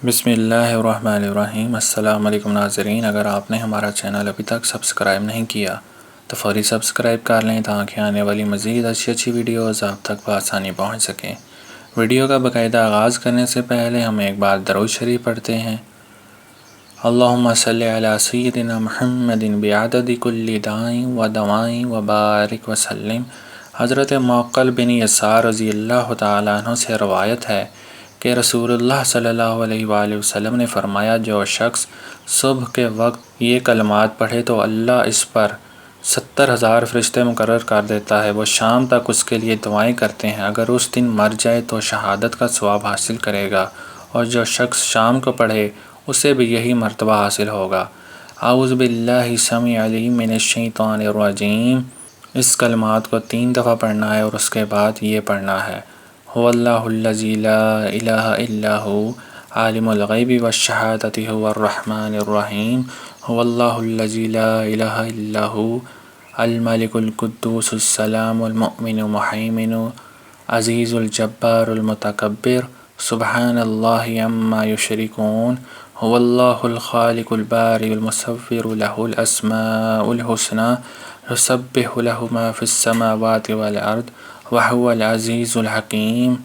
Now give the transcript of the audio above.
بسم اللہ الرحمن الرحیم۔ السلام علیکم ناظرین، اگر آپ نے ہمارا چینل ابھی تک سبسکرائب نہیں کیا تو فوری سبسکرائب کر لیں تاکہ آنے والی مزید اچھی ویڈیوز آپ تک بآسانی پہنچ سکیں۔ ویڈیو کا باقاعدہ آغاز کرنے سے پہلے ہم ایک بار درود شریف پڑھتے ہیں۔ اللہم صلی علی سیدنا محمد بعدد کل داء و دواء و بارک وسلم۔ حضرت معقل بن یسار رضی اللہ تعالیٰ عنہ سے روایت ہے کہ رسول اللہ صلی اللہ علیہ وآلہ وسلم نے فرمایا، جو شخص صبح کے وقت یہ کلمات پڑھے تو اللہ اس پر 70,000 فرشتے مقرر کر دیتا ہے، وہ شام تک اس کے لیے دعائیں کرتے ہیں، اگر اس دن مر جائے تو شہادت کا ثواب حاصل کرے گا، اور جو شخص شام کو پڑھے اسے بھی یہی مرتبہ حاصل ہوگا۔ اعوذ باللہ السمیع العلیم من الشیطان الرجیم۔ اس کلمات کو 3 دفعہ پڑھنا ہے اور اس کے بعد یہ پڑھنا ہے: هو اللہ الذی لا الہ الا هو عالم الغیب والشہادۃ هو الرحمن الرحیم۔ هو اللہ الذی لا الہ الا هو الملک القدوس السلام المؤمن المہیمن عزیز الجبار المتکبر سبحان اللہ عما یشرکون۔ هو اللہ الخالق البارئ المصور له الاسماء الحسنى یسبح له ما فی السماوات والارض وهو العزیز الحکیم۔